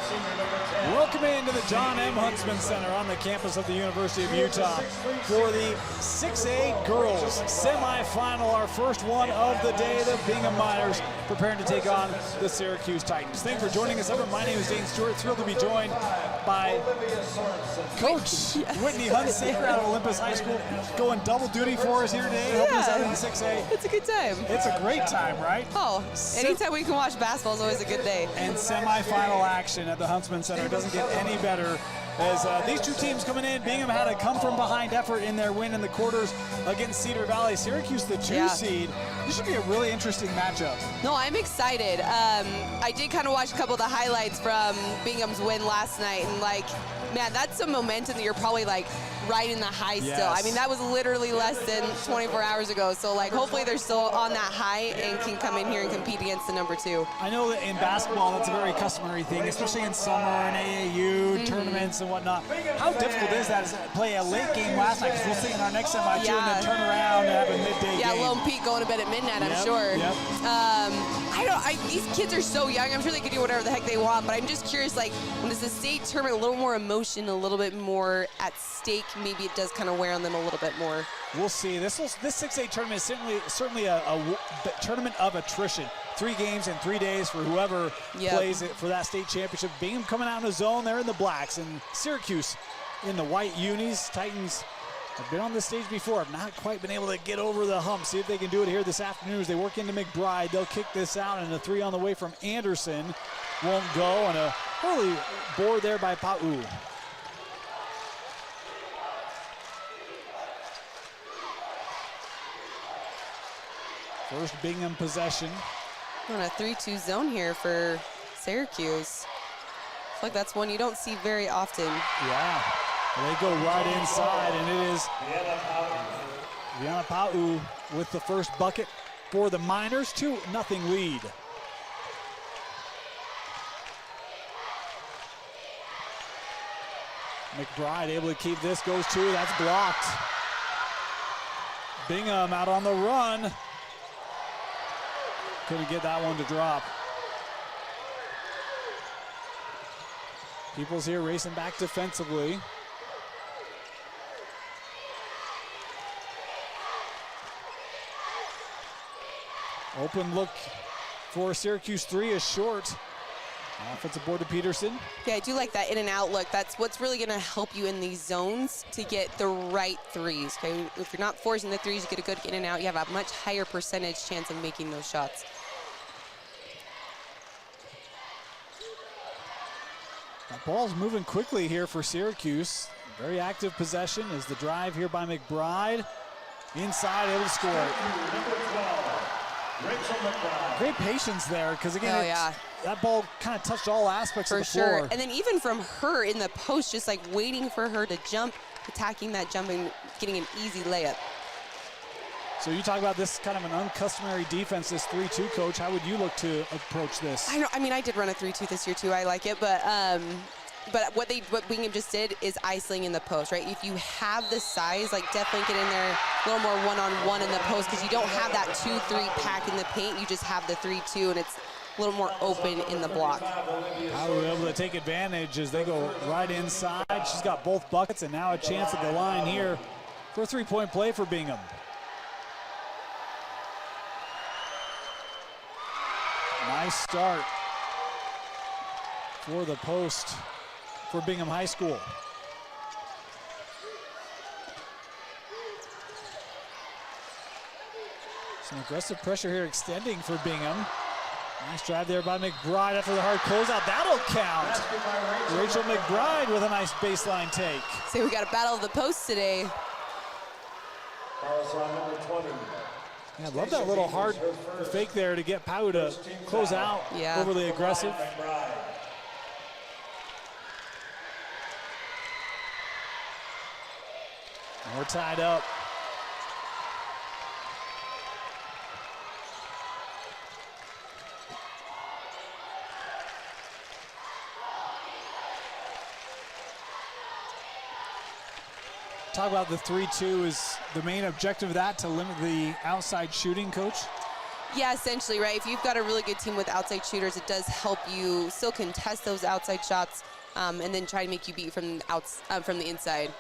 Welcome into the John M. Huntsman Center on the campus of the University of Utah for the 6A girls semifinal, our first one of the day. The Bingham Miners preparing to take on the Syracuse Titans. Thanks for joining us. My name is Dane Stewart. Thrilled to be joined by Coach Whitney Hunsaker out of Olympus High School, going double duty for us here today, helping us out in the 6A. It's a good time. It's a great time, right? Oh, anytime we can watch basketball is always a good day. And semifinal action at the Huntsman Center doesn't get any better as these two teams coming in. Bingham had a come-from-behind effort in their win in the quarters against Cedar Valley. Syracuse, the 2 seed. This should be a really interesting matchup. No, I'm excited. I did kind of watch a couple of the highlights from Bingham's win last night, and man, that's some momentum that you're probably riding the high still. I mean, that was literally less than 24 hours ago. So hopefully they're still on that high and can come in here and compete against the number 2. I know that in basketball, that's a very customary thing, especially in summer and AAU tournaments and whatnot. How difficult is that to play a late game last night? Because we'll see in our next semi too, and then turn around and have a midday game. Lone Pete going to bed at midnight, I'm sure. These kids are so young. I'm sure they can do whatever the heck they want, but I'm just curious, when it's a state tournament, a little more emotion, a little bit more at stake, maybe it does kind of wear on them a little bit more. We'll see. This 6A tournament is certainly a tournament of attrition. 3 games in 3 days for whoever plays it for that state championship. Bingham coming out in the zone, they're in the blacks, and Syracuse in the white unis. Titans have been on this stage before, have not quite been able to get over the hump. See if they can do it here this afternoon as they work into McBride. They'll kick this out, and a 3 on the way from Anderson won't go, and a early board there by Pau. First Bingham possession. On a 3-2 zone here for Syracuse. I feel like that's one you don't see very often. Yeah, they go right inside, and it is Viana Pau with the first bucket for the Miners. 2-0 lead. McBride able to keep this, goes 2, that's blocked. Bingham out on the run. Couldn't get that one to drop. Peoples here racing back defensively. Open look for Syracuse 3 is short. Offensive board to Peterson. Yeah, I do like that in and out look. That's what's really going to help you in these zones to get the right threes. Okay, if you're not forcing the threes, you get a good in and out. You have a much higher percentage chance of making those shots. That ball's moving quickly here for Syracuse. Very active possession is the drive here by McBride. Inside, able to score it. Great patience there, because again, that ball kind of touched all aspects of the floor. For sure, and then even from her in the post, just waiting for her to jump, attacking that jump and getting an easy layup. So you talk about this kind of an uncustomary defense, this 3-2, Coach. How would you look to approach this? I did run a 3-2 this year too. I like it, but what Bingham just did is isolating in the post, right? If you have the size, definitely get in there a little more one-on-one in the post, because you don't have that 2-3 pack in the paint. You just have the 3-2, and it's a little more open in the block. How we're able to take advantage as they go right inside. She's got both buckets, and now a chance at the line here for a 3-point play for Bingham. Nice start for the post for Bingham High School. Some aggressive pressure here extending for Bingham. Nice drive there by McBride after the hard closeout. That'll count. Rachel McBride with a nice baseline take. So we got a battle of the posts today. Yeah, I love that little hard fake there to get Pau to close out. Overly aggressive. We're tied up. talk about the 3-2. Is the main objective of that to limit the outside shooting, Coach? Yeah, essentially, right? If you've got a really good team with outside shooters, it does help you still contest those outside shots and then try to make you beat from the inside.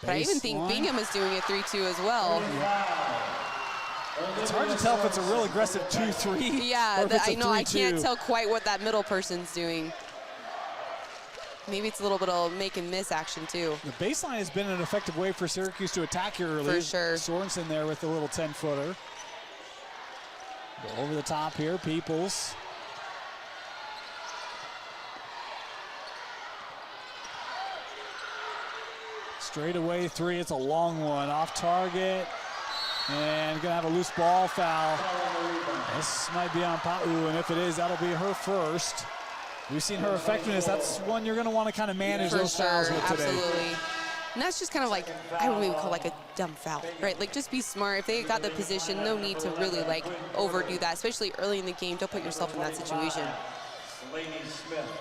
But I even think Bingham is doing a 3-2 as well. It's hard to tell if it's a real aggressive 2-3. Yeah, I know. I can't tell quite what that middle person's doing. Maybe it's a little bit of make and miss action, too. The baseline has been an effective way for Syracuse to attack here early. For sure. Sorensen there with the little 10-footer. Over the top here, Peoples. Straight away three, it's a long one. Off target, and gonna have a loose ball foul. This might be on Pau, and if it is, that'll be her first. We've seen her effectiveness. That's one you're gonna wanna kind of manage those fouls with today. Absolutely. And that's just kind of like, I wouldn't even call like a dumb foul, right? Like, just be smart. If they got the position, no need to really like overdo that, especially early in the game. Don't put yourself in that situation.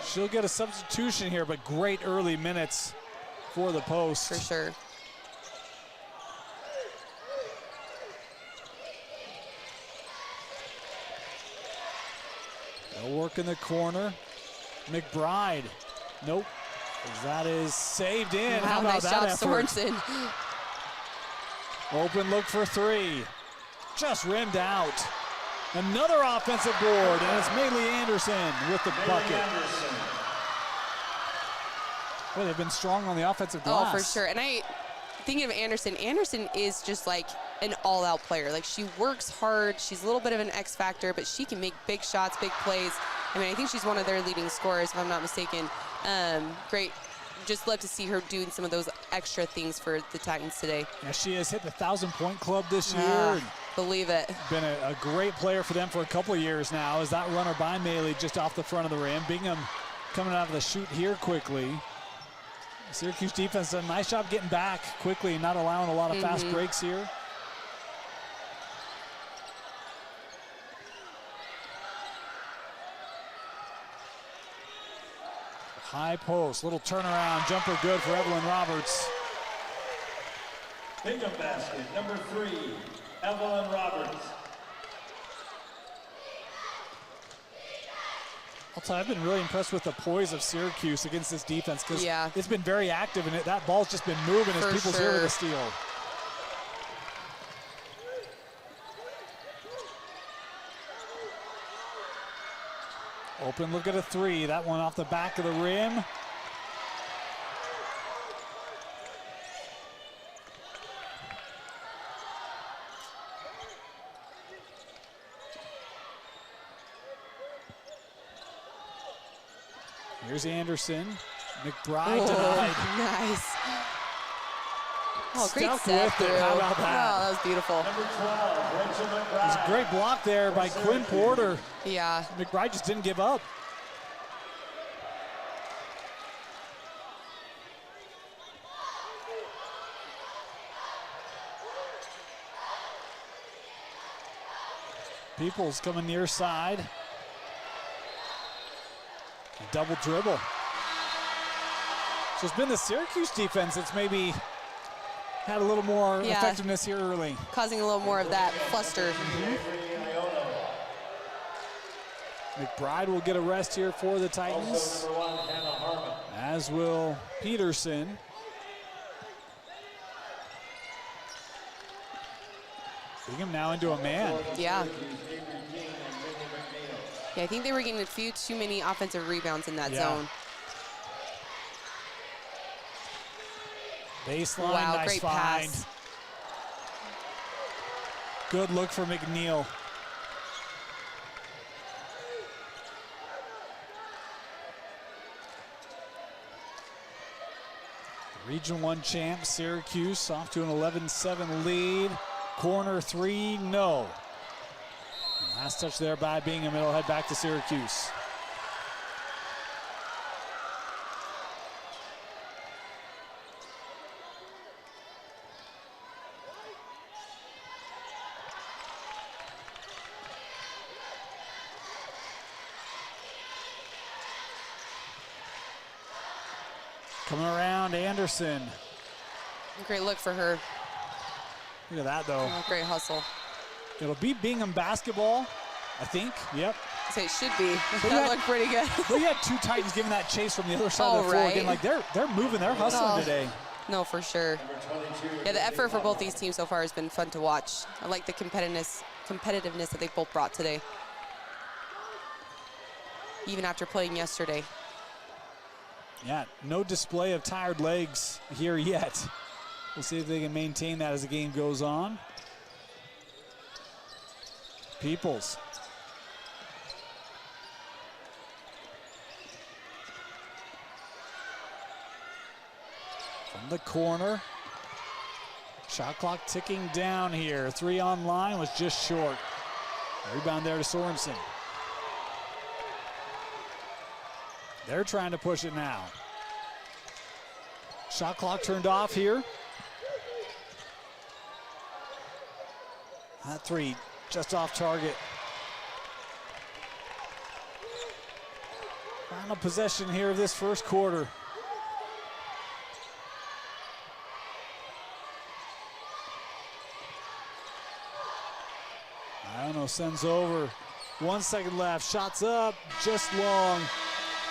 She'll get a substitution here, but great early minutes for the post. For sure. They'll work in the corner. McBride. Nope. That is saved in. Wow, how about nice that job, effort? Sorensen. Open look for three. Just rimmed out. Another offensive board, and it's Maylee Anderson with the bucket. Well, they've been strong on the offensive glass. Oh, for sure. And thinking of Anderson, Anderson is just like an all-out player. Like, she works hard. She's a little bit of an X factor, but she can make big shots, big plays. I mean, I think she's one of their leading scorers, if I'm not mistaken. Great. Just love to see her doing some of those extra things for the Titans today. Yeah, she has hit the 1,000-point club this year. Believe it. Been a great player for them for a couple of years now. As that runner by Maylee just off the front of the rim. Bingham coming out of the shoot here quickly. Syracuse defense done a nice job getting back quickly, not allowing a lot of fast breaks here. High post, little turnaround, jumper good for Evelyn Roberts. Bingham basket, number 3, Evelyn Roberts. I'll tell you, I've been really impressed with the poise of Syracuse against this defense because yeah, it's been very active and that ball's just been moving as people's here with a steal. Open look at a three. That one off the back of the rim. Here's Anderson. McBride denied. Nice. Oh, great Stuck step with it. How about that? Oh, that was beautiful. Number 12, Rachel McBride. It was a great block there by Quinn Porter. Yeah. McBride just didn't give up. Peoples coming near side. Double dribble. So it's been the Syracuse defense that's maybe had a little more effectiveness here early. Causing a little more of that fluster. McBride will get a rest here for the Titans. Also number 1, Hannah Harmon. As will Peterson. Bingham now into a man. Yeah. Yeah, I think they were getting a few too many offensive rebounds in that zone. Baseline, wow, nice great find. pass. Good look for McNeil. Region 1 champ Syracuse off to an 11-7 lead. Corner three, no. Last touch there by Bingham. It'll head back to Syracuse. Coming around, Anderson. Great look for her. Look at that, though. Oh, great hustle. It'll be Bingham basketball, I think. Yep. So it should be. That looked pretty good. We had two Titans giving that chase from the other side of the floor. Again, like they're moving, they're hustling today. No, for sure. Yeah, the effort for both these teams so far has been fun to watch. I like the competitiveness that they both brought today, even after playing yesterday. Yeah, no display of tired legs here yet. We'll see if they can maintain that as the game goes on. Peoples. From the corner. Shot clock ticking down here. 3 on line was just short. Rebound there to Sorensen. They're trying to push it now. Shot clock turned off here. That 3 just off target. Final possession here of this first quarter. Sends over. 1 second left. Shots up, just long.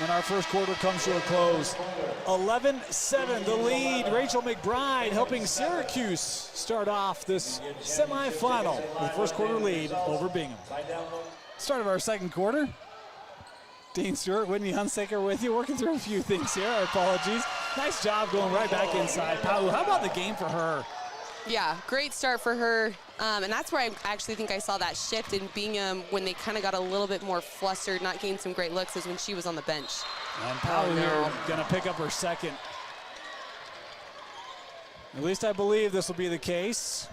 And our first quarter comes to a close. 11-7 the lead. Rachel McBride helping Syracuse start off this semifinal with first quarter lead over Bingham. Start of our second quarter. Dean Stewart, Whitney Hunsaker with you, working through a few things here. Our apologies. Nice job going right back inside. Pau, how about the game for her? Yeah, great start for her. And that's where I actually think I saw that shift in Bingham when they kind of got a little bit more flustered, not getting some great looks, is when she was on the bench. And Pau here gonna pick up her second. At least I believe this will be the case.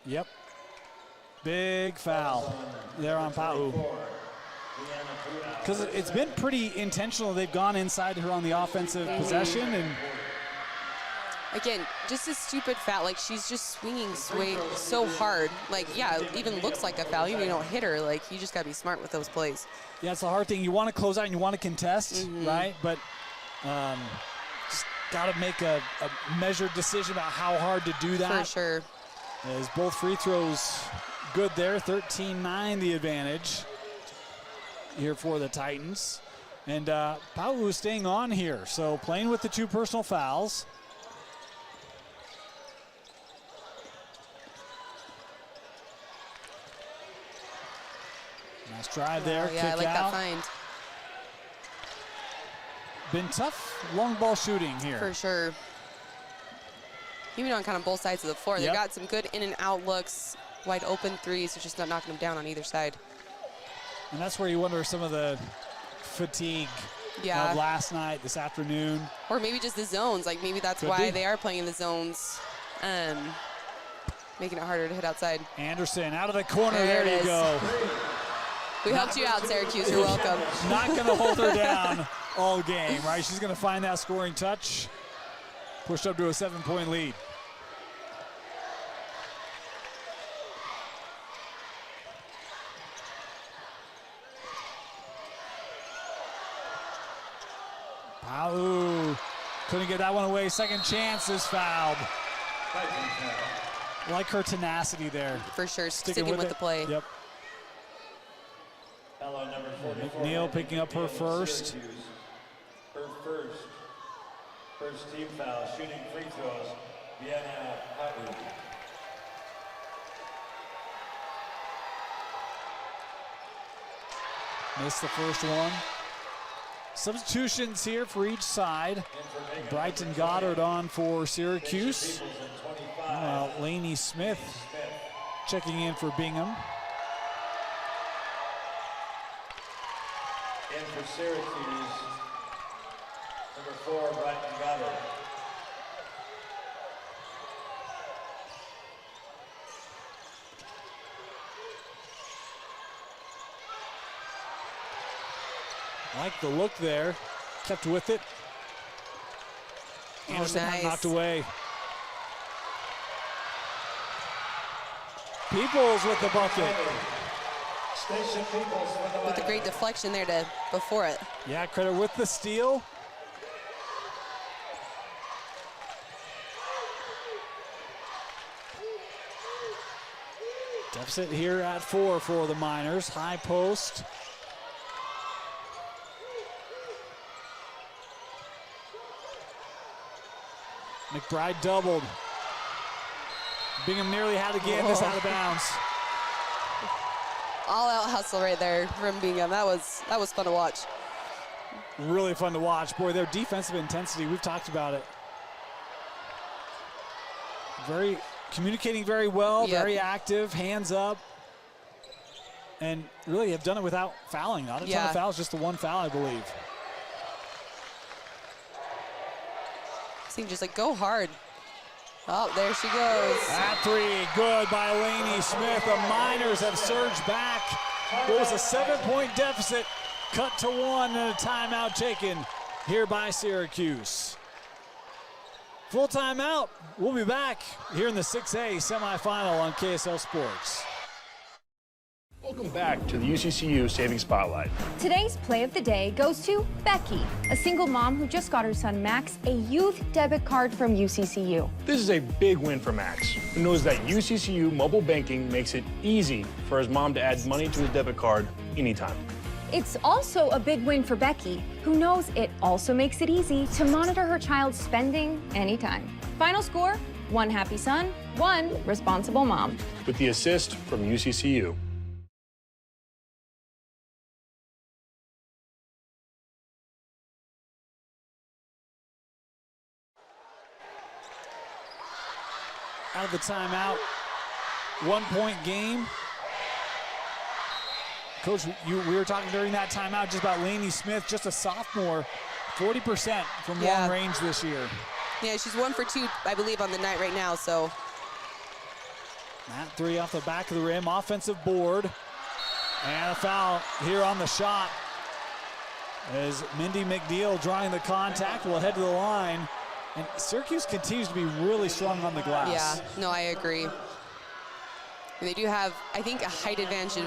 Yep. Big foul there on Pau. Because it's been pretty intentional. They've gone inside her on the offensive possession, and again, just a stupid foul. Like, she's just swinging so hard. Like, yeah, it even looks like a foul. You don't hit her. Like, you just got to be smart with those plays. Yeah, it's the hard thing. You want to close out and you want to contest, right? But just got to make a measured decision about how hard to do that. For sure. As both free throws good there. 13-9 the advantage here for the Titans. And Pau staying on here. So playing with the 2 personal fouls. Nice drive there, kick I like out. that find. Been tough long ball shooting here. For sure. Even on kind of both sides of the floor. They've got some good in and out looks, wide open threes. They're just not knocking them down on either side. And that's where you wonder some of the fatigue of last night, this afternoon. Or maybe just the zones. Like, maybe that's why they are playing in the zones, making it harder to hit outside. Anderson out of the corner. There you go. We helped you out, Syracuse. You're welcome. Not going to hold her down all game, right? She's going to find that scoring touch. Pushed up to a 7-point lead. Pau couldn't get that one away. Second chance is fouled. Like her tenacity there. For sure, sticking with the play. Yep. McNeil picking up her first. Her first team foul, shooting free throws. Vienna Pau. Missed the first one. Substitutions here for each side. Brighton Goddard on for Syracuse. Lainey Smith checking in for Bingham. And for Syracuse, number 4, Brighton Goddard. Like the look there, kept with it. Anderson knocked away. Peoples with the bucket. With a great deflection there before it. Yeah, credit with the steal. Deficit here at 4 for the Miners. High post. McBride doubled. Bingham nearly had to get this out of bounds. All out hustle right there from Bingham. That was fun to watch. Really fun to watch. Boy, their defensive intensity, we've talked about it. Communicating very well, very active, hands up. And really have done it without fouling. Not a ton of fouls, just the one foul, I believe. Seemed just like go hard. Oh, there she goes. That three, good by Laney Smith. The Miners have surged back. It was a 7-point deficit, cut to 1, and a timeout taken here by Syracuse. Full timeout. We'll be back here in the 6A semifinal on KSL Sports. Welcome back to the UCCU Saving Spotlight. Today's play of the day goes to Becky, a single mom who just got her son Max a youth debit card from UCCU. This is a big win for Max, who knows that UCCU mobile banking makes it easy for his mom to add money to his debit card anytime. It's also a big win for Becky, who knows it also makes it easy to monitor her child's spending anytime. Final score, 1 happy son, 1 responsible mom. With the assist from UCCU. Out of the timeout, 1-point game. Coach, we were talking during that timeout just about Laney Smith, just a sophomore, 40% from long range this year. Yeah, she's 1 for 2, I believe, on the night right now, so. That three off the back of the rim, offensive board. And a foul here on the shot as Mindy McNeil drawing the contact will head to the line. And Syracuse continues to be really strong on the glass. Yeah, no, I agree. And they do have, I think, a height advantage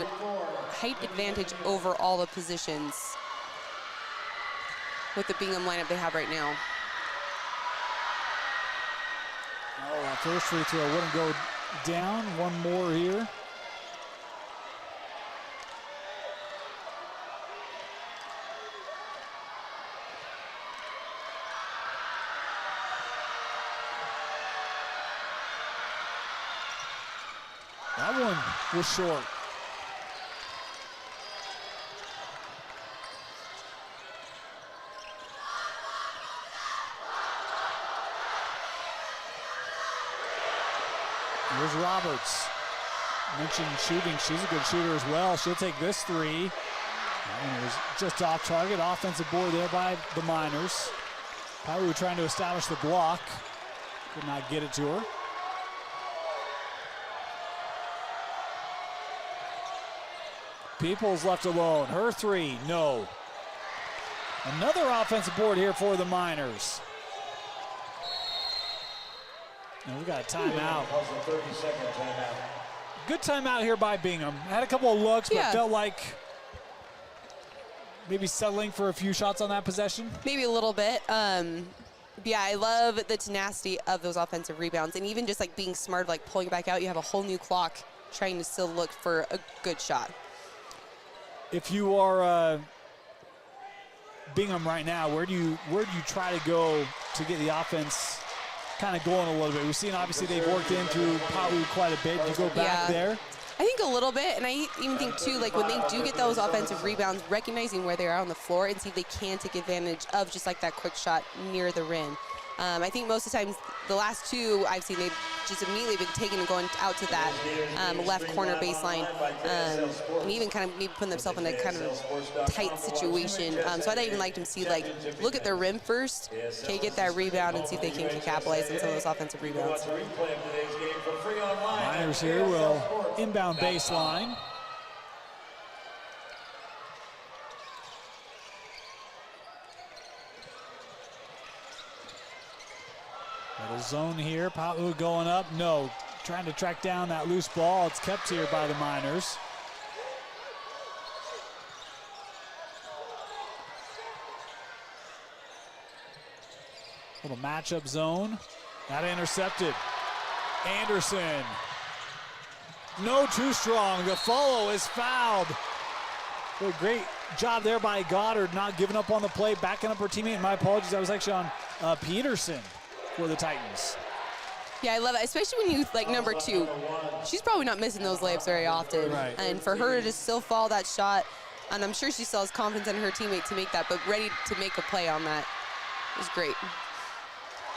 over all the positions with the Bingham lineup they have right now. Oh, that first free throw wouldn't go down. One more here. That one was short. Here's Roberts. Mentioned shooting. She's a good shooter as well. She'll take this three. And it was just off target. Offensive board there by the Miners. Probably trying to establish the block. Could not get it to her. Peoples left alone. Her three, no. Another offensive board here for the Miners. And we've got a timeout. Good timeout here by Bingham. Had a couple of looks, but felt like maybe settling for a few shots on that possession. Maybe a little bit. Yeah, I love the tenacity of those offensive rebounds, and even just like being smart, like pulling back out. You have a whole new clock, trying to still look for a good shot. If you are Bingham right now, where do you try to go to get the offense kind of going a little bit? We've seen obviously they've worked in through Pau quite a bit. Do you go back there? I think a little bit, and I even think too, like when they do get those offensive rebounds, recognizing where they are on the floor and see if they can take advantage of just like that quick shot near the rim. I think most of the times, the last two I've seen, they've just immediately been taken and going out to that left corner baseline, and even kind of maybe putting themselves in a kind of tight situation. So I'd even like to see, like, look at their rim first, okay, get that rebound and see if they can capitalize on some of those offensive rebounds. Miners here will inbound baseline. Got a zone here. Pau going up. No. Trying to track down that loose ball. It's kept here by the Miners. Little matchup zone. That intercepted. Anderson. No, too strong. The follow is fouled. A great job there by Goddard, not giving up on the play, backing up her teammate. My apologies, I was actually on Peterson for the Titans. Yeah, I love it, especially when you, like, number 2. She's probably not missing those layups very often. Right. And for her to just still follow that shot, and I'm sure she still has confidence in her teammate to make that, but ready to make a play on that. It was great.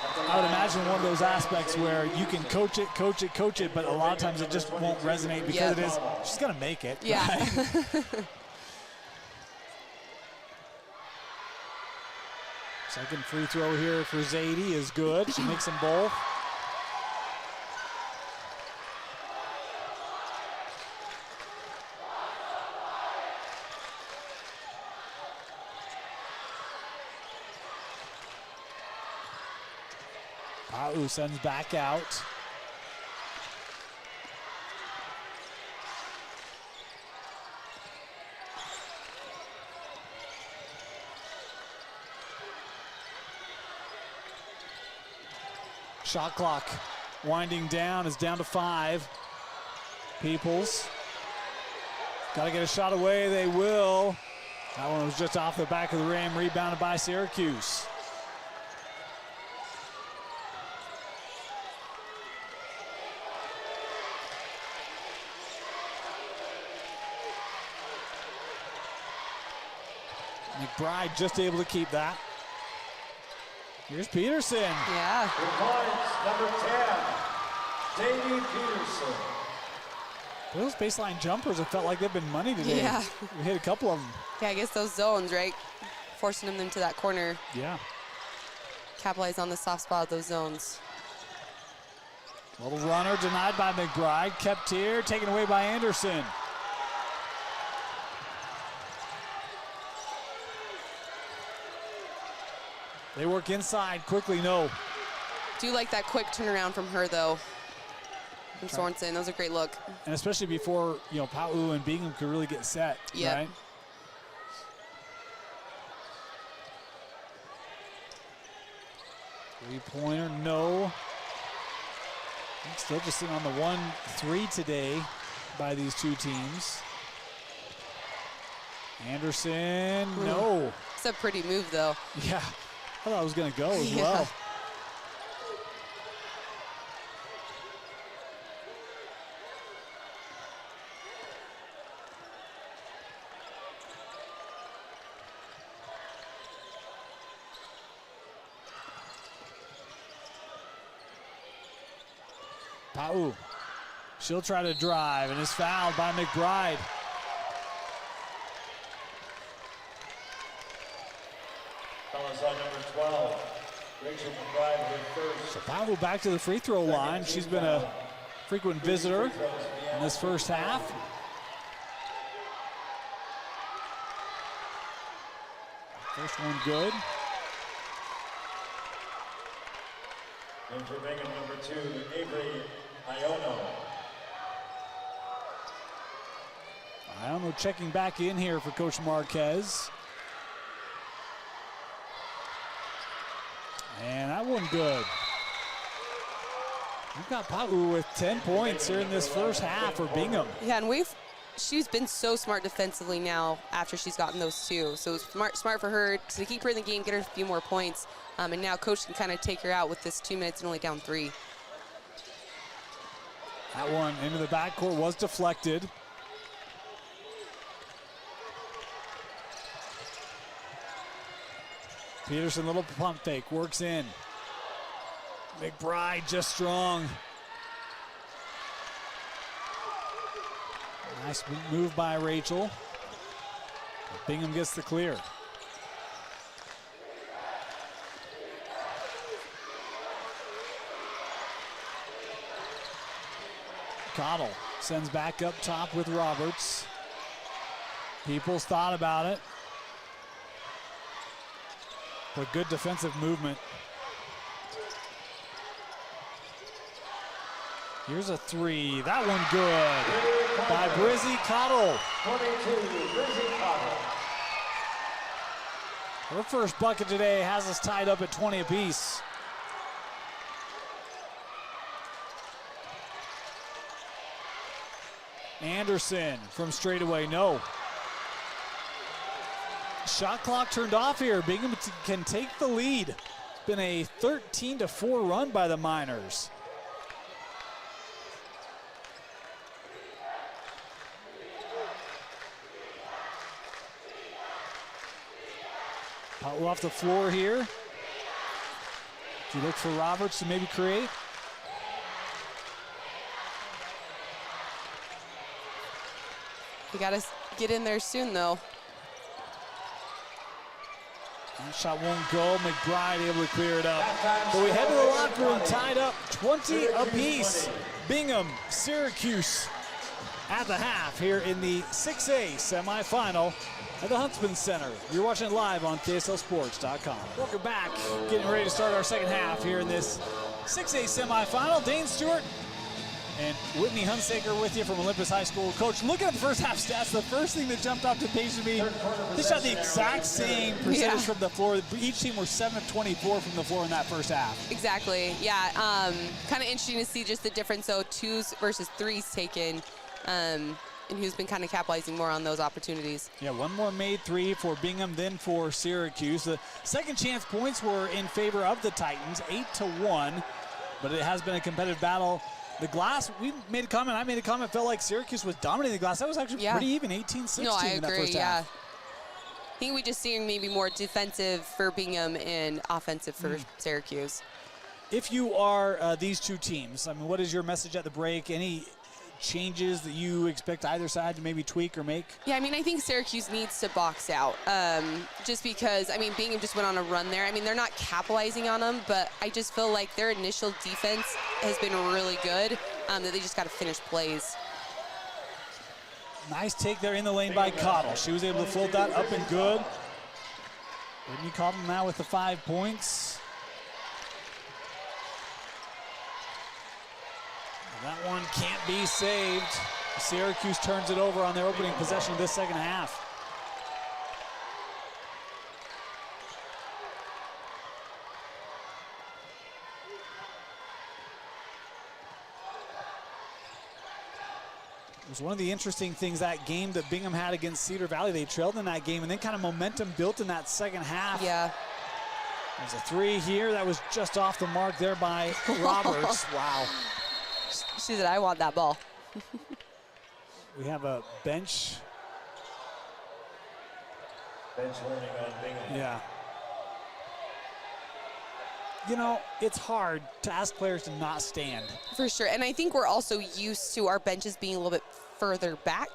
I would imagine one of those aspects where you can coach it, but a lot of times it just won't resonate because it is, she's going to make it. Yeah. Right? Second free throw here for Zadie is good. She makes them both. Pau sends back out. Shot clock winding down, is down to 5. Peoples. Got to get a shot away, they will. That one was just off the back of the rim, rebounded by Syracuse. McBride just able to keep that. Here's Peterson. Yeah. Your points, number 10, Davey Peterson. Those baseline jumpers, it felt like they've been money today. Yeah. We hit a couple of them. Yeah, I guess those zones, right? Forcing them into that corner. Yeah. Capitalize on the soft spot of those zones. Little runner denied by McBride. Kept here, taken away by Anderson. They work inside quickly, no. Do like that quick turnaround from her, though. From Sorensen, that was a great look. And especially before, Pau and Bingham could really get set, right? Three-pointer, no. Still just sitting on the 1-3 today by these two teams. Anderson, no. It's a pretty move, though. Yeah, I thought I was going to go as well. Pau, she'll try to drive and is fouled by McBride. Fellas on number 12, Rachel McBride with first. So Pau back to the free throw line. She's been a frequent visitor in this first half. First one good. And for Bingham, number 2, Avery Iono. Iono checking back in here for Coach Marquez. And that one good. We've got Pau with 10 points here in this first half for Bingham. Yeah, and she's been so smart defensively now after she's gotten those two. So it's smart for her to keep her in the game, get her a few more points. And now coach can kind of take her out with this 2 minutes and only down 3. That one into the backcourt was deflected. Peterson, little pump fake, works in. McBride just strong. Nice move by Rachel. Bingham gets the clear. Cottle sends back up top with Roberts. Peoples thought about it. But good defensive movement. Here's a 3. That one good by Brizzy Cottle. 22, Brizzy Cottle. Her first bucket today has us tied up at 20 apiece. Anderson from straightaway, no. Shot clock turned off here. Bingham can take the lead. It's been a 13-4 run by the Miners. Powell off the floor here. Do you look for Roberts to maybe create? We got to get in there soon, though. That shot won't go. McBride able to clear it up. But we head to the locker room tied up 20 apiece. Bingham, Syracuse at the half here in the 6A semifinal at the Huntsman Center. You're watching it live on KSLSports.com. Welcome back. Getting ready to start our second half here in this 6A semifinal. Dane Stewart and Whitney Hunsaker with you from Olympus High School. Coach, looking at the first half stats, the first thing that jumped off the page to me, they shot the exact same percentage from the floor. Each team were 7 of 24 from the floor in that first half. Exactly, yeah. Kind of interesting to see just the difference, though, 2s versus 3s taken, and who's been kind of capitalizing more on those opportunities. Yeah, one more made 3 for Bingham, then for Syracuse. The second chance points were in favor of the Titans, 8-1, but it has been a competitive battle. The glass, we made a comment, I made a comment, felt like Syracuse was dominating the glass. That was actually pretty even, 18-16 no, I in that agree, first half. I think we just seeing maybe more defensive for Bingham and offensive for Syracuse. If you are these two teams, I mean, what is your message at the break? Any changes that you expect either side to maybe tweak or make? Yeah, I mean, I think Syracuse needs to box out just because, I mean, Bingham just went on a run there. I mean, they're not capitalizing on them, but I just feel like their initial defense has been really good, that they just got to finish plays. Nice take there in the lane by Cottle. She was able to float that up and good. Whitney Cottle now with the 5 points. That one can't be saved. Syracuse turns it over on their opening possession of this second half. It was one of the interesting things, that game that Bingham had against Cedar Valley. They trailed in that game, and then kind of momentum built in that second half. Yeah. There's a 3 here that was just off the mark there by Roberts. Wow. She said, I want that ball. We have a bench. Bench warning on Bingham. Yeah. You know, it's hard to ask players to not stand. For sure, and I think we're also used to our benches being a little bit further back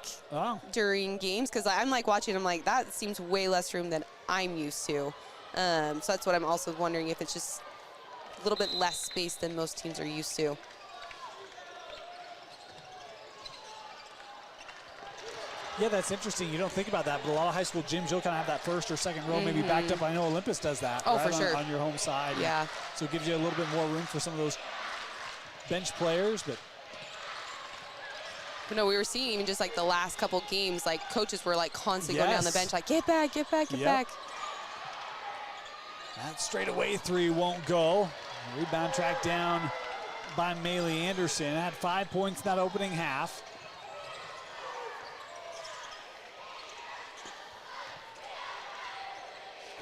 during games, because I'm like watching, I'm like, that seems way less room than I'm used to. So that's what I'm also wondering, if it's just a little bit less space than most teams are used to. Yeah, that's interesting. You don't think about that, but a lot of high school gyms, you'll kind of have that first or second row maybe backed up. I know Olympus does that. Oh, right, for sure. On your home side. Yeah. So it gives you a little bit more room for some of those bench players. But no, we were seeing even just like the last couple games, like coaches were like constantly going down the bench, like, get back, get back, get back. That straightaway 3 won't go. Rebound tracked down by Maylee Anderson. Had 5 points in that opening half.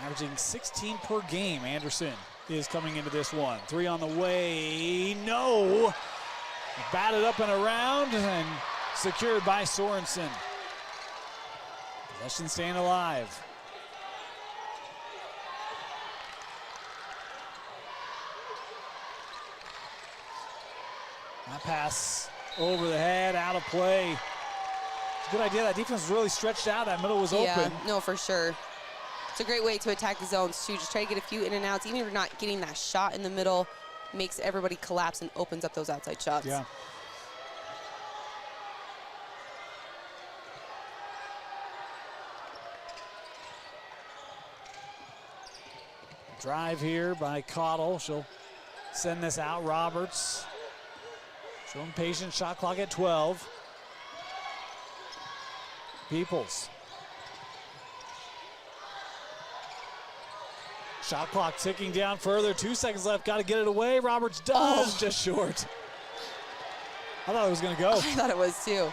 Averaging 16 per game, Anderson is coming into this one. 3 on the way, no. Batted up and around and secured by Sorensen. Possession staying alive. That pass over the head, out of play. Good idea, that defense was really stretched out, that middle was open. Yeah, no, for sure. It's a great way to attack the zones, too. Just try to get a few in and outs. Even if you're not getting that shot in the middle, makes everybody collapse and opens up those outside shots. Yeah. Drive here by Cottle. She'll send this out. Roberts showing patience. Shot clock at 12. Peoples. Shot clock ticking down further. 2 seconds left. Got to get it away. Roberts does, just short. I thought it was going to go. I thought it was too.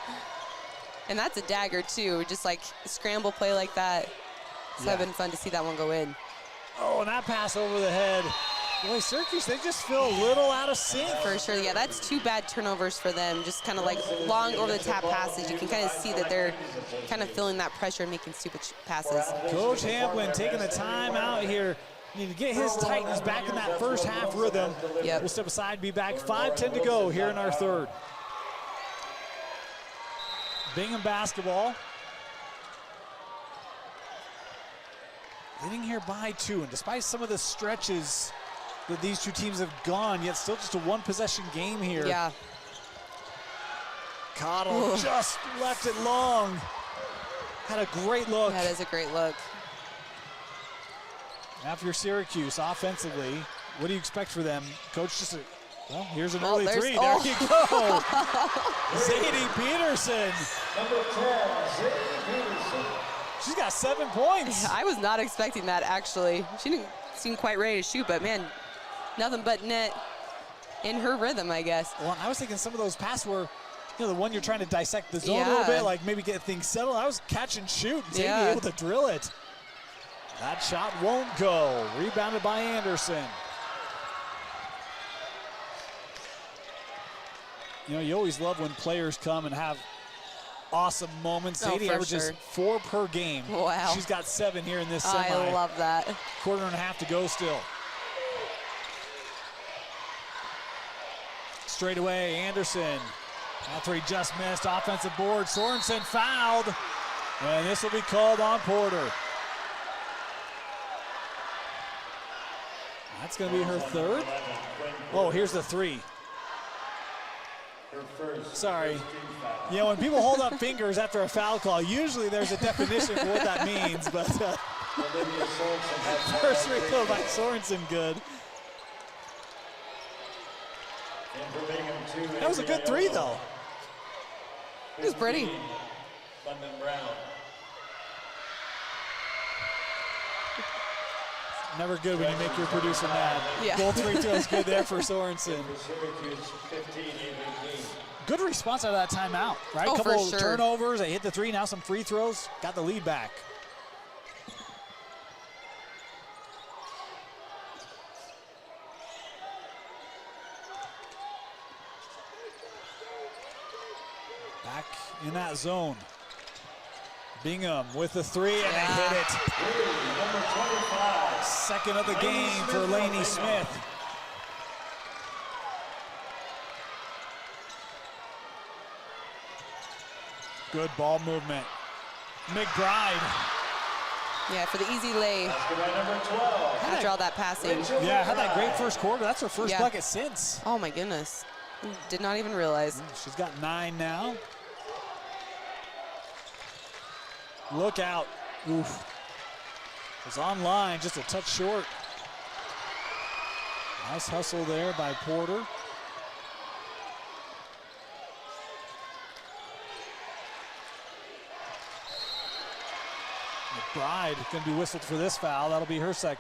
And that's a dagger, too. Just like a scramble play like that. It's been fun to see that one go in. Oh, and that pass over the head. Boy, Syracuse, they just feel a little out of sync. For sure, yeah, that's 2 bad turnovers for them. Just kind of like long over-the-top passes. You can kind of see that they're kind of feeling that pressure and making stupid passes. Coach Hamblin taking the time out here. Need to get his Titans back in that first half rhythm. Yep. We'll step aside, be back. 5:10 to go here in our third. Bingham basketball. Leading here by 2, and despite some of the stretches that these two teams have gone, yet still just a 1-possession game here. Yeah. Cottle just left it long. Had a great look. That is a great look. After Syracuse offensively, what do you expect for them? Coach, well, here's an early 3. There you go. Zadie Peterson. Number 10, Zadie Peterson. She's got 7 points. I was not expecting that, actually. She didn't seem quite ready to shoot, but man, nothing but net in her rhythm, I guess. Well, I was thinking some of those passes were, the one you're trying to dissect the zone a little bit, like maybe get things settled. I was catch and shoot. Zadie able to drill it. That shot won't go. Rebounded by Anderson. You always love when players come and have awesome moments. Zadie averages 4 per game. Wow. She's got 7 here in this semi. I love that. Quarter and a half to go still. Straight away, Anderson. That 3 just missed. Offensive board. Sorensen fouled. And this will be called on Porter. That's going to be her 3rd. Oh, here's the 3. Sorry. When people hold up fingers after a foul call, usually there's a definition for what that means, but first free throw by Sorensen, good. That was a good 3, though. It was pretty. London Brown. Never good when you make your producer mad. Yeah. Both free throws good there for Sorensen. Good response out of that timeout, right? Oh, Couple for sure. turnovers, they hit the 3, now some free throws, got the lead back. Back in that zone. Bingham with the 3, and they hit it. Number 25. Second of the game for Lainey Smith. Good ball movement. McBride. Yeah, for the easy lay. Number 12. After all that passing. Yeah, had that great first quarter. That's her first bucket since. Oh my goodness. Did not even realize. She's got 9 now. Look out. Oof. Was online, just a touch short. Nice hustle there by Porter. McBride going to be whistled for this foul. That'll be her 2nd.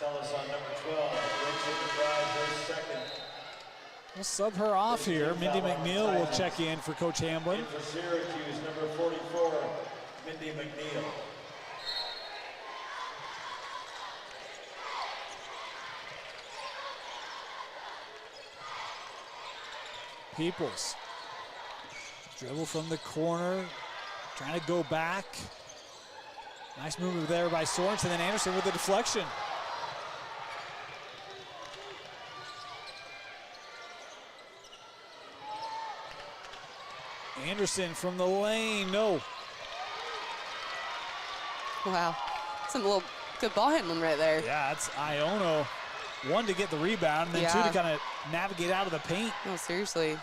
Tell us on number 12. Rachel McBride, her 2nd. We'll sub her off here. Mindy McNeil will check in for Coach Hamblin. For Syracuse, number 44, Mindy McNeil. Peoples. Dribble from the corner. Trying to go back. Nice move there by Sorensen, and then Anderson with the deflection. Anderson from the lane, no. Wow, some little good ball handling right there. Yeah, it's Iono. 1 to get the rebound, and then 2 to kind of navigate out of the paint. No, seriously.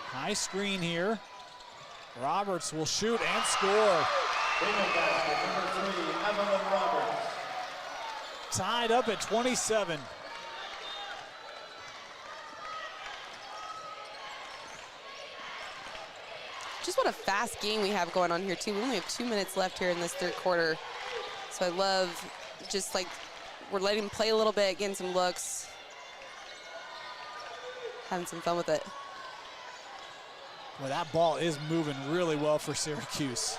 High screen here. Roberts will shoot and score. Bingham basket, number 3, Evelyn Roberts. Tied up at 27. Just what a fast game we have going on here, too. We only have 2 minutes left here in this 3rd quarter. So I love just like we're letting them play a little bit, getting some looks. having some fun with it. Well, that ball is moving really well for Syracuse.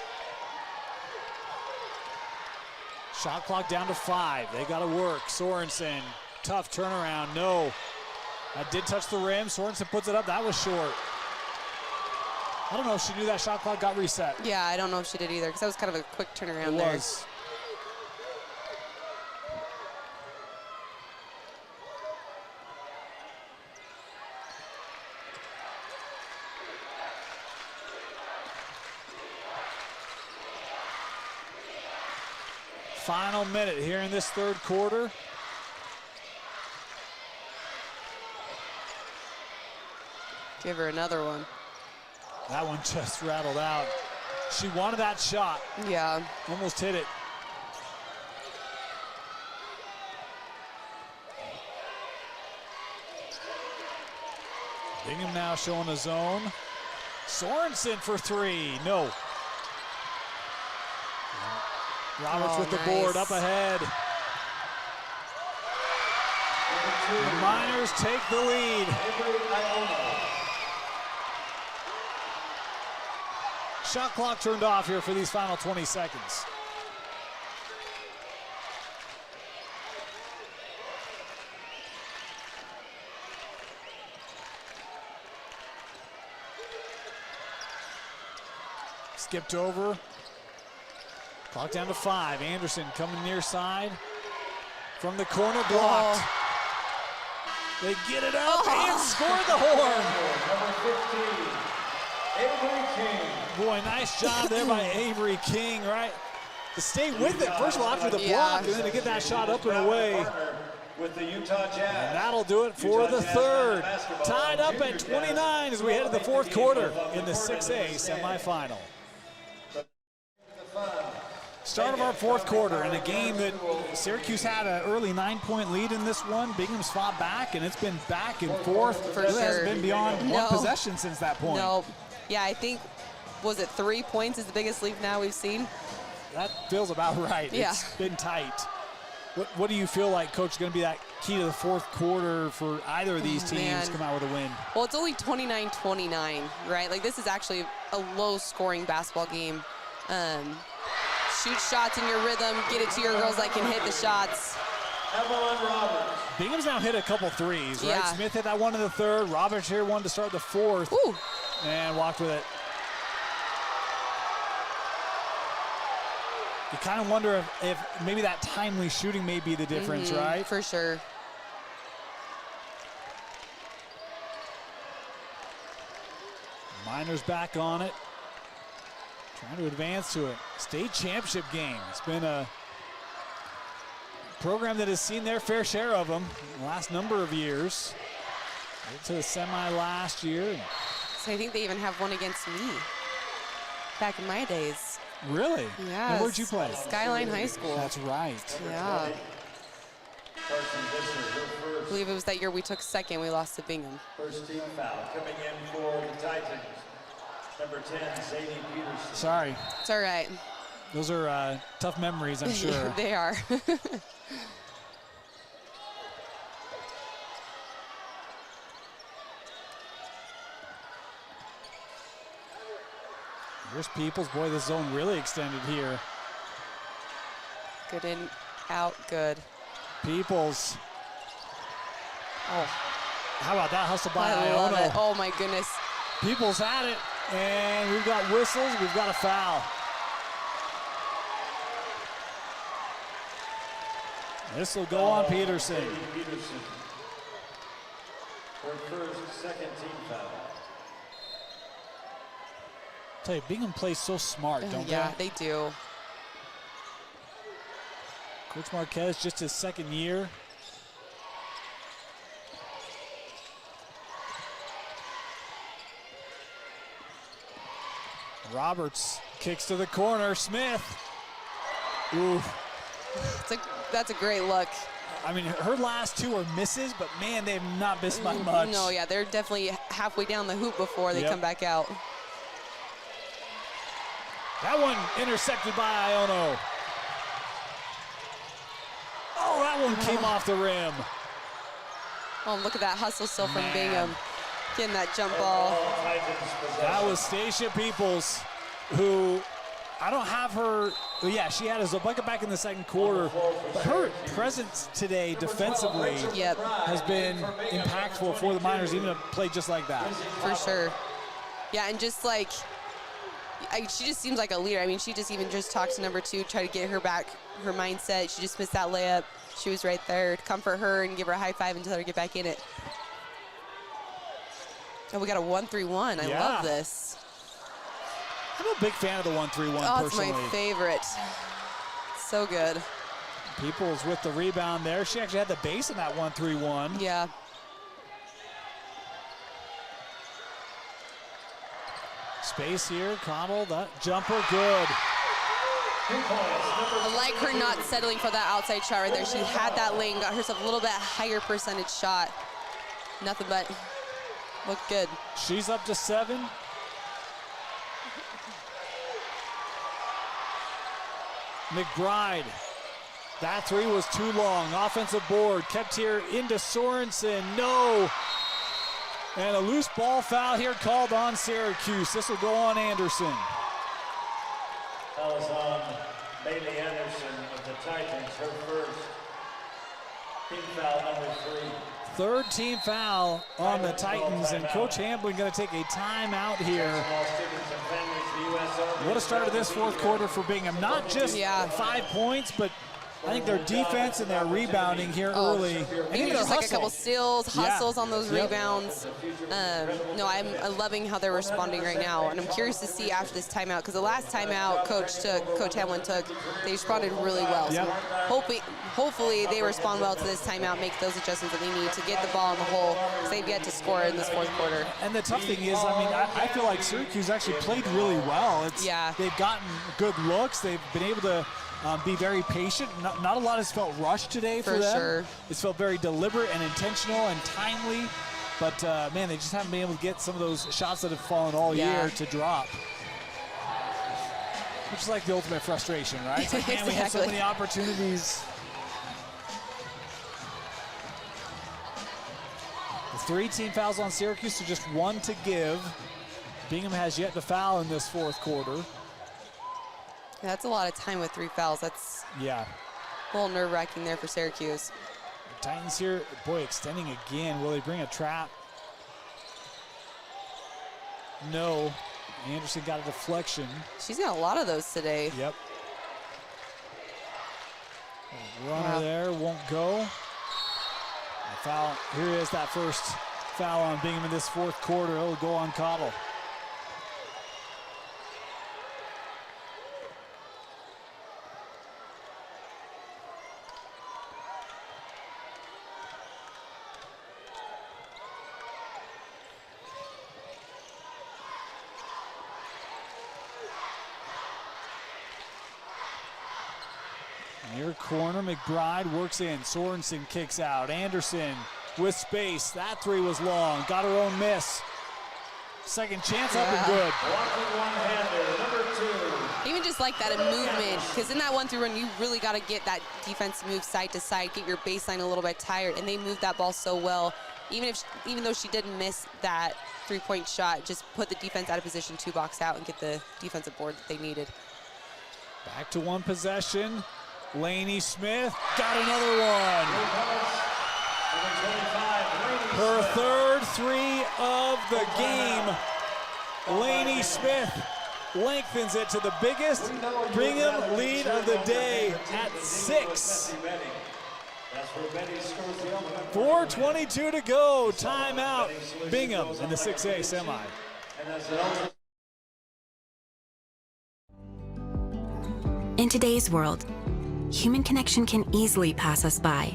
Shot clock down to 5. They got to work. Sorensen, tough turnaround. No. That did touch the rim. Sorensen puts it up. That was short. I don't know if she knew that shot clock got reset. Yeah, I don't know if she did either, because that was kind of a quick turnaround It there. was. Final minute here in this third quarter. Give her another one. That one just rattled out. She wanted that shot. Yeah. Almost hit it. Bingham now showing a zone. Sorensen for 3. No. Roberts with the board up ahead. The Miners take the lead. Shot clock turned off here for these final 20 seconds. Skipped over. Clock down to 5. Anderson coming near side. From the corner, blocked. They get it up and score the horn. Boy, nice job there by Avery King, right? To stay with it, first of all, after the block, and then to get that shot up and away. With the Utah Jazz. And that'll do it for the third. Tied up at 29 as we head to the fourth quarter in the 6A semifinal. Start of our fourth quarter in a game that Syracuse had an early 9-point lead in this one. Bingham's fought back, and it's been back and forth. For it sure. hasn't been beyond one possession since that point. No. Yeah, I think, was it 3 points is the biggest lead now we've seen? That feels about right. Yeah. It's been tight. What do you feel like, Coach, is going to be that key to the fourth quarter for either of these teams to come out with a win? Well, it's only 29-29, right? Like, this is actually a low-scoring basketball game. Shoot shots in your rhythm, get it to your girls that can hit the shots. Bingham's now hit a couple threes, right? Yeah. Smith hit that one in the third. Roberts here one to start the fourth. Ooh. And walked with it. You kind of wonder if maybe that timely shooting may be the difference, right? For sure. Miners back on it. Trying to advance to it. State championship game. It's been a program that has seen their fair share of them in the last number of years. Went to the semi last year. So I think they even have one against me back in my days. Really? Yeah. And where'd you play? Skyline High School. That's right. Yeah. I believe it was that year we took second. We lost to Bingham. First team foul coming in for the Titans. Number 10, Zadie Peterson. Sorry. It's all right. Those are tough memories, I'm sure. They are. Here's Peoples. Boy, this zone really extended here. Good in, out, good. Peoples. Oh. How about that hustle by I love Iono? it. Oh, my goodness. Peoples had it, and we've got whistles, we've got a foul. This will go on Peterson. Peterson. Her first, second team foul. Tell you, Bingham plays so smart, don't Yeah, they? they do. Coach Marquez, just his second year. Roberts kicks to the corner. Smith. Ooh. That's a great look. I mean, her last two are misses, but man, they have not missed by much. No, yeah, they're definitely halfway down the hoop before they come back out. That one intercepted by Iono. Oh, that one came off the rim. Oh, look at that hustle still from Bingham. Getting that jump ball. That was Stacia Peoples, who I don't have her. Well, yeah, she had a bucket back in the second quarter, but her presence today defensively has been impactful for the Miners, even to play just like that. For sure. Yeah, and just like, she just seems like a leader. I mean, she just even just talked to number 2, try to get her back, her mindset. She just missed that layup. She was right there to comfort her and give her a high five and tell her to get back in it. Oh, we got a 1-3-1. I love this. I'm a big fan of the 1-3-1 personally. It's my favorite. So good. Peoples with the rebound there. She actually had the base in that 1-3-1. Yeah. Space here, Connell, that jumper, good. I like her not settling for that outside shot right there. She had that lane, got herself a little bit higher percentage shot. Nothing but looked good. She's up to 7. McBride, that 3 was too long. Offensive board, kept here into Sorensen, no. And a loose ball foul here called on Syracuse. This will go on Anderson. Foul is on Bailey Anderson of the Titans, her first. Team foul number 3. Third team foul on the Titans, and Coach Hamblin going to take a timeout here. What a start of this fourth quarter for Bingham. Not just 5 points, but I think their defense and their rebounding here early. And even just like a couple steals, hustles on those rebounds. No, I'm loving how they're responding right now, and I'm curious to see after this timeout, because the last timeout Coach Hamlin took, they responded really well. So hopefully they respond well to this timeout, make those adjustments that they need to get the ball in the hole, because they've yet to score in this fourth quarter. And the tough thing is, I mean, I feel like Syracuse actually played really well. They've gotten good looks. They've been able to be very patient. Not a lot has felt rushed today for them. Sure. It's felt very deliberate and intentional and timely. But, man, they just haven't been able to get some of those shots that have fallen all year to drop. Which is like the ultimate frustration, right? It's like, man, we had so many opportunities. The 3 team fouls on Syracuse, so just 1 to give. Bingham has yet to foul in this fourth quarter. Yeah, that's a lot of time with 3 fouls. That's a little nerve-wracking there for Syracuse. The Titans here, boy, extending again. Will they bring a trap? No. Anderson got a deflection. She's got a lot of those today. Yep. Runner there, won't go. A foul. Here is that first foul on Bingham in this fourth quarter. It'll go on Cottle. Near corner, McBride works in. Sorensen kicks out. Anderson with space. That 3 was long. Got her own miss. Second chance up and good. Even just like that, a movement, because in that 1-3-1, you really got to get that defense move side to side, get your baseline a little bit tired, and they moved that ball so well. Even though she didn't miss that 3-point shot, just put the defense out of position to box out and get the defensive board that they needed. Back to 1 possession. Lainey Smith got another one. Her third 3 of the game. Lainey Smith lengthens it to the biggest Bingham lead of the day at 6. 4:22 to go. Timeout. Bingham in the 6A semi. In today's world, human connection can easily pass us by.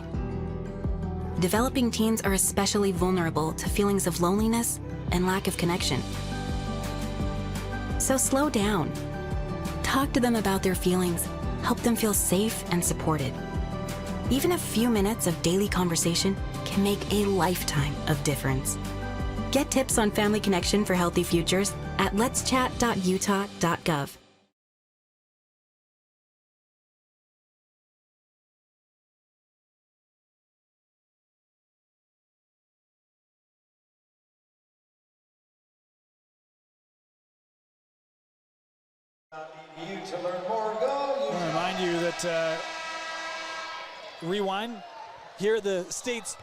Developing teens are especially vulnerable to feelings of loneliness and lack of connection. So slow down. Talk to them about their feelings, help them feel safe and supported. Even a few minutes of daily conversation can make a lifetime of difference. Get tips on family connection for healthy futures at letschat.utah.gov. You to learn more, go. I want to remind you that Rewind here at the state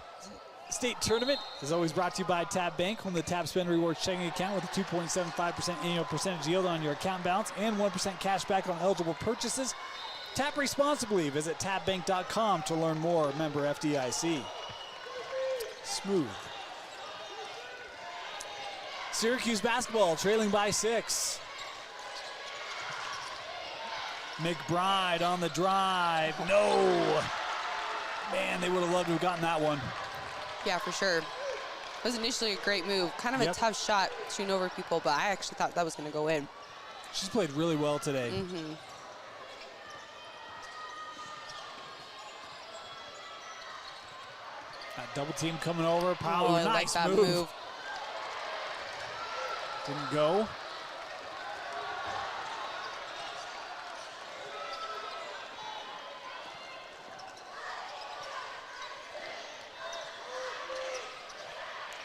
tournament is always brought to you by Tab Bank, home of the Tab Spend Rewards checking account with a 2.75% annual percentage yield on your account balance and 1% cash back on eligible purchases. Tap responsibly. Visit tabbank.com to learn more. Member FDIC. Smooth. Syracuse basketball trailing by 6. McBride on the drive. No. Man, they would have loved to have gotten that one. Yeah, for sure. It was initially a great move. Kind of a tough shot shooting over people, but I actually thought that was going to go in. She's played really well today. That double team coming over. Powell, I nice like that move. Didn't go.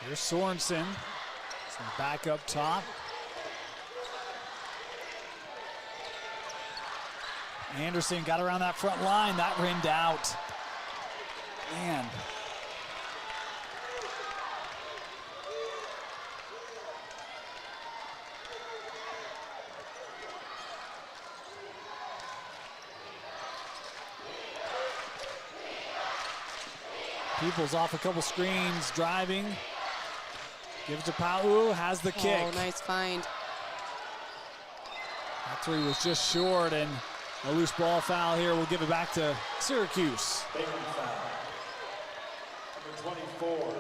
Here's Sorensen. Back up top. Anderson got around that front line. That rimmed out. Man. Peoples off a couple screens, driving. Give it to Pau, has the kick. Oh, nice find. That three was just short, and a loose ball foul here. We'll give it back to Syracuse. Bingham foul. Number 24.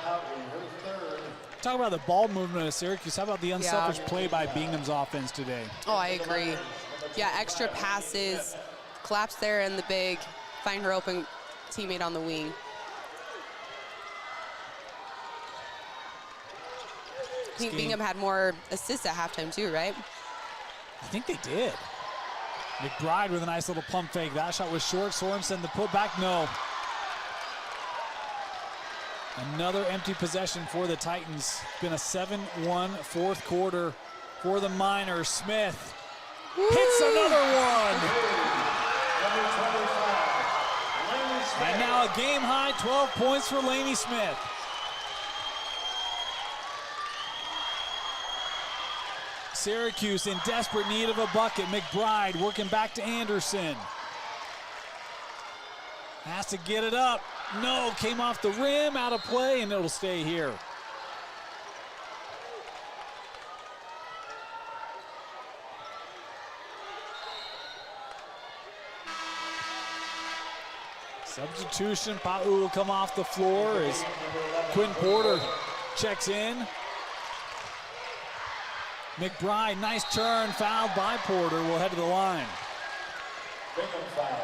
Her third. Talk about the ball movement of Syracuse. How about the unselfish play by Bingham's offense today? Oh, I agree. Yeah, extra passes, collapse there in the big, find her open teammate on the wing. I think Bingham had more assists at halftime too, right? I think they did. McBride with a nice little pump fake. That shot was short. Sorensen, the putback, no. Another empty possession for the Titans. It's been a 7-1 fourth quarter for the Miners. Smith hits another one. And now a game high 12 points for Laney Smith. Syracuse in desperate need of a bucket. McBride working back to Anderson. Has to get it up. No, came off the rim, out of play, and it'll stay here. Substitution, Pau will come off the floor as Quinn Porter checks in. McBride, nice turn, fouled by Porter, will head to the line. Bingham foul.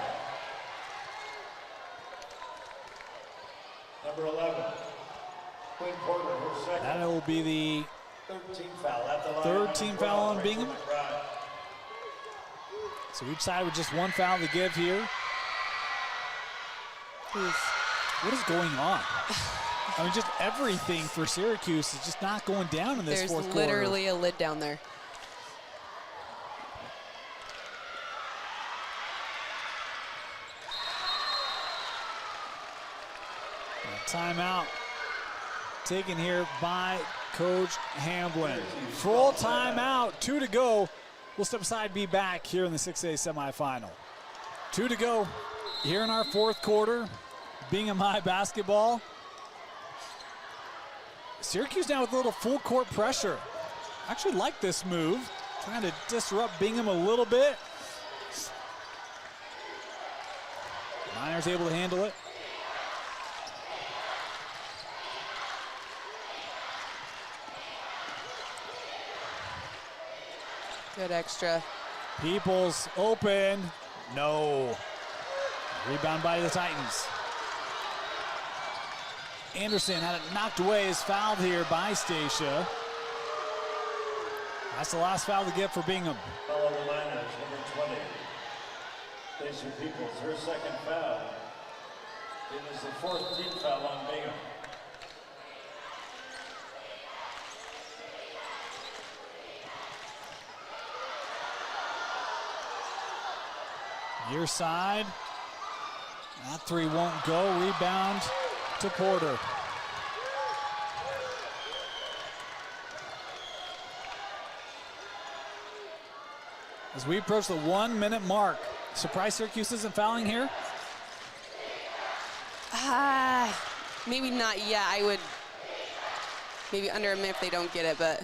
Number 11. Quinn Porter, her second. That will be the 13 foul at the line. third team foul on Bingham. So each side with just one foul to give here. What is going on? I mean, just everything for Syracuse is just not going down in this fourth quarter. There's literally a lid down there. Timeout taken here by Coach Hamblin. Full timeout, 2 to go. We'll step aside, be back here in the 6A semifinal. 2 to go here in our fourth quarter. Bingham High basketball. Syracuse now with a little full court pressure. I actually like this move. Trying to disrupt Bingham a little bit. Miners able to handle it. Good extra. Peoples open. No. Rebound by the Titans. Anderson had it knocked away, is fouled here by Stacia. That's the last foul to get for Bingham. Foul on the Miners, number 20. Stacia Peoples, her second foul. It is the fourth team foul on Bingham. Near side. That three won't go. Rebound to Porter. As we approach the 1 minute mark, surprised Syracuse isn't fouling here? Maybe not yet. I would maybe under a minute if they don't get it, but.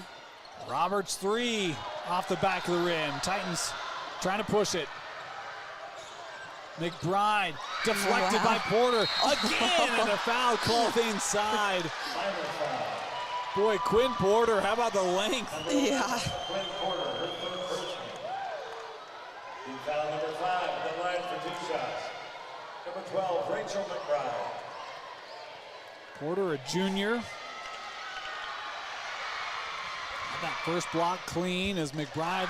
Roberts three off the back of the rim. Titans trying to push it. McBride deflected by Porter again, and a foul called inside. Boy, Quinn Porter, how about the length? Yeah. Quinn Porter, her third personal. Team foul number 5 at the line for 2 shots. Number 12, Rachel McBride. Porter, a junior. Had that first block clean as McBride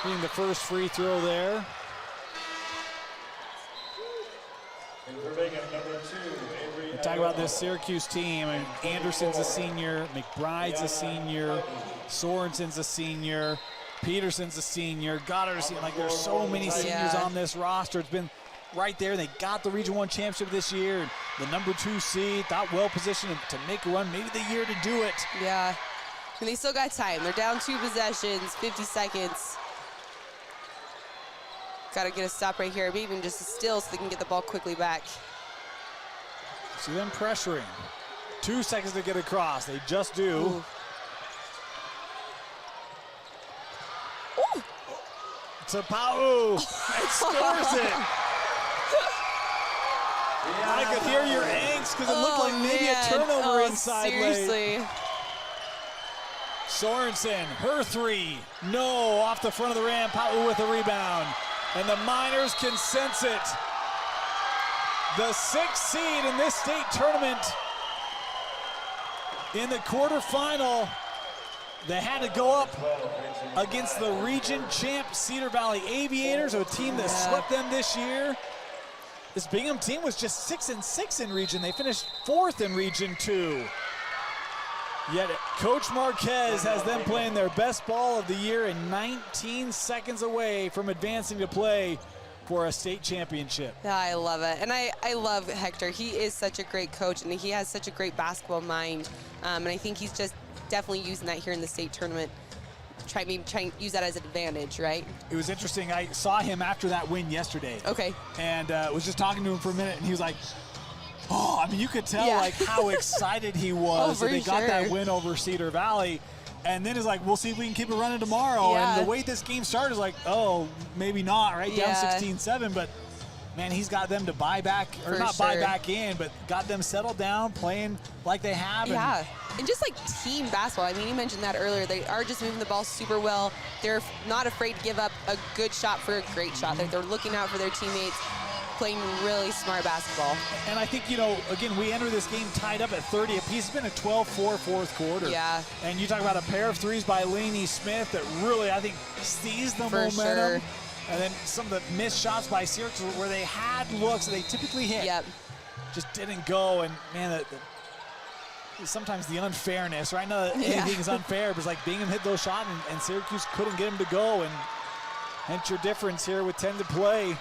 getting the first free throw there. And for Bingham, number 2, Avery. We talk about this Syracuse team, and Anderson's a senior, McBride's a senior, Sorensen's a senior, Peterson's a senior, Goddard's a senior. Like, there's so many seniors on this roster. It's been right there. They got the Region 1 championship this year. And the number 2 seed, thought well positioned to make a run, maybe the year to do it. Yeah. And they still got time. They're down 2 possessions, 50 seconds. Got to get a stop right here, maybe even just a steal so they can get the ball quickly back. See them pressuring. 2 seconds to get across. They just do. Ooh. Ooh. To Pau. And scores it. I could hear your angst because it looked like maybe a turnover inside seriously. late. Sorensen, her three. No, off the front of the rim. Pau with a rebound. And the Miners can sense it. The 6th seed in this state tournament in the quarterfinal. They had to go up against the region champ Cedar Valley Aviators, a team that swept them this year. This Bingham team was just 6-6 in region. They finished 4th in region 2. Yet Coach Marquez has them playing their best ball of the year and 19 seconds away from advancing to play for a state championship. Yeah, I love it. And I love Hector. He is such a great coach, and he has such a great basketball mind. And I think he's just definitely using that here in the state tournament. Try and use that as an advantage, right? It was interesting. I saw him after that win yesterday. Okay. And was just talking to him for a minute, and he was like, oh, I mean, you could tell like how excited he was that they got that win over Cedar Valley. And then it's like, we'll see if we can keep it running tomorrow. And the way this game started is like, oh, maybe not, right? Down 16-7, but man, he's got them to buy back, or not buy back in, but got them settled down, playing like they have. Yeah, and just like team basketball. I mean, you mentioned that earlier. They are just moving the ball super well. They're not afraid to give up a good shot for a great shot. They're looking out for their teammates, playing really smart basketball. And I think, you know, again, we enter this game tied up at 30 apiece. It's been a 12-4 fourth quarter. Yeah. And you talk about a pair of threes by Lainey Smith that really, I think, seized the momentum. Sure. And then some of the missed shots by Syracuse where they had looks that they typically hit. Yep. Just didn't go. And, man, sometimes the unfairness, right? Now anything is unfair, but it's like Bingham hit those shots and Syracuse couldn't get them to go. And hence your difference here with 10 to play.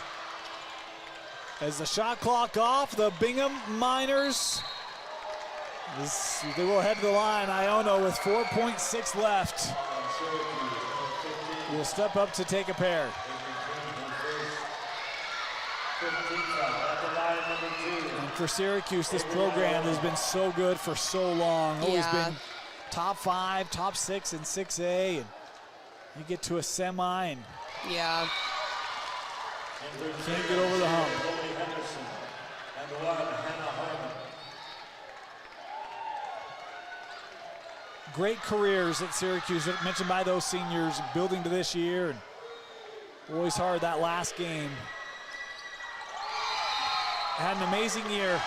As the shot clock off, the Bingham Miners, they will head to the line. Iona with 4.6 left will step up to take a pair. And for Syracuse, this program has been so good for so long. Always been top 5, top 6 in 6A. And you get to a semi and can't get over the hump. Great careers at Syracuse, mentioned by those seniors, building to this year. And always hard that last game. Had an amazing year.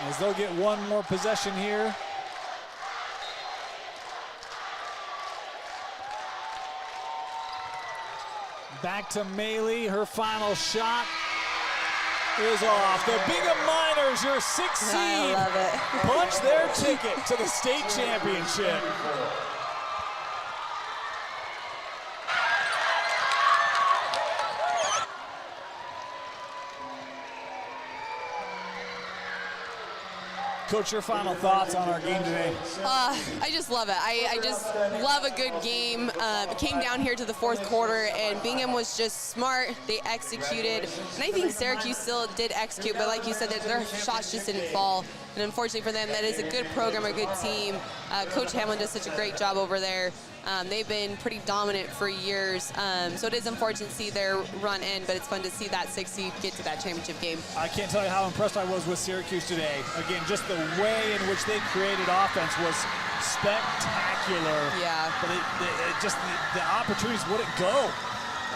As they'll get one more possession here. Back to Maley, her final shot is off. The Bingham Miners, your 6th seed, punch their ticket to the state championship. Coach, your final thoughts on our game today? I just love it. I just love a good game. It came down here to the fourth quarter, and Bingham was just smart. They executed, and I think Syracuse still did execute, but like you said, that their shots just didn't fall. And unfortunately for them, that is a good program, a good team. Coach Hamlin does such a great job over there. They've been pretty dominant for years, so it is unfortunate to see their run end, but it's fun to see that 6 seed get to that championship game. I can't tell you how impressed I was with Syracuse today. Again, just the way in which they created offense was spectacular. Yeah. But it just the opportunities wouldn't go.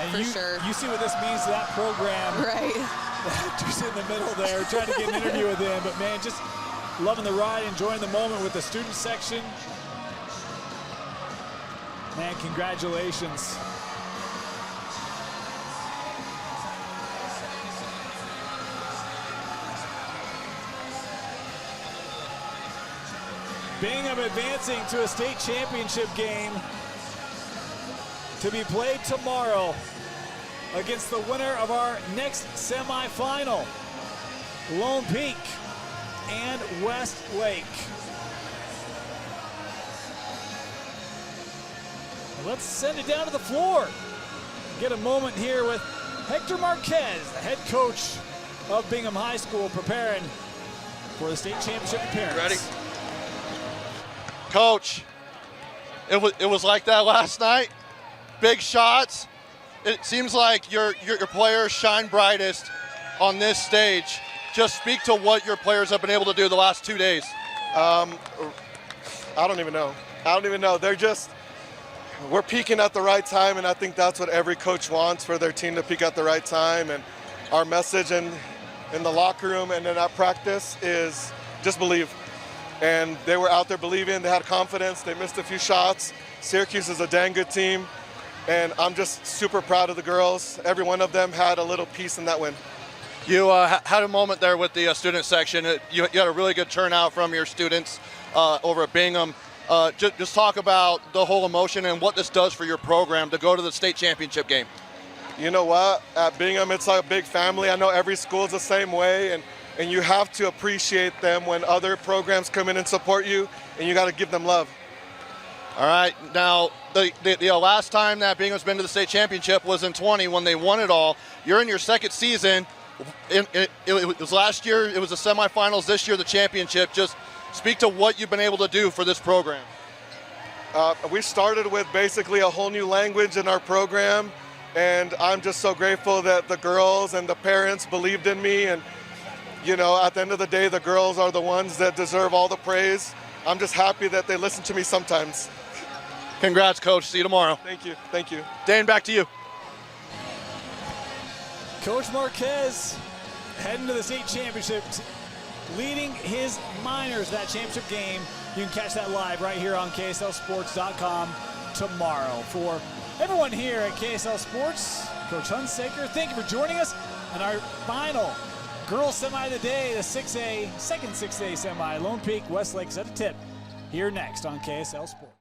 And For sure. You see what this means to that program. Right. Just in the middle there, trying to get an interview with him. But man, just loving the ride, enjoying the moment with the student section. Man, congratulations. Bingham advancing to a state championship game to be played tomorrow against the winner of our next semifinal, Lone Peak and Westlake. Let's send it down to the floor. Get a moment here with Hector Marquez, the head coach of Bingham High School, preparing for the state championship appearance. Ready? Coach, it was like that last night. Big shots. It seems like your players shine brightest on this stage. Just speak to what your players have been able to do the last 2 days. I don't even know. We're peaking at the right time, and I think that's what every coach wants, for their team to peak at the right time. And our message in the locker room and in at practice is just believe. And they were out there believing, they had confidence, they missed a few shots. Syracuse is a dang good team, and I'm just super proud of the girls. Every one of them had a little piece in that win. You had a moment there with the student section. You had a really good turnout from your students over at Bingham. Just talk about the whole emotion and what this does for your program to go to the state championship game. You know what? At Bingham, it's like a big family. I know every school is the same way, and you have to appreciate them when other programs come in and support you, and you got to give them love. All right. Now, the last time that Bingham's been to the state championship was in 20 when they won it all. You're in your second season. It was last year. It was the semifinals. This year, the championship. Just speak to what you've been able to do for this program. We started with basically a whole new language in our program, and I'm just so grateful that the girls and the parents believed in me. And, you know, at the end of the day, the girls are the ones that deserve all the praise. I'm just happy that they listen to me sometimes. Congrats, Coach. See you tomorrow. Thank you. Thank you. Dan, back to you. Coach Marquez heading to the state championship, leading his Miners that championship game. You can catch that live right here on KSLSports.com tomorrow. For everyone here at KSL Sports, Coach Hunsaker, thank you for joining us. And our final girls semi of the day, the 6A, second 6A semi, Lone Peak, Westlake set to tip here next on KSL Sports.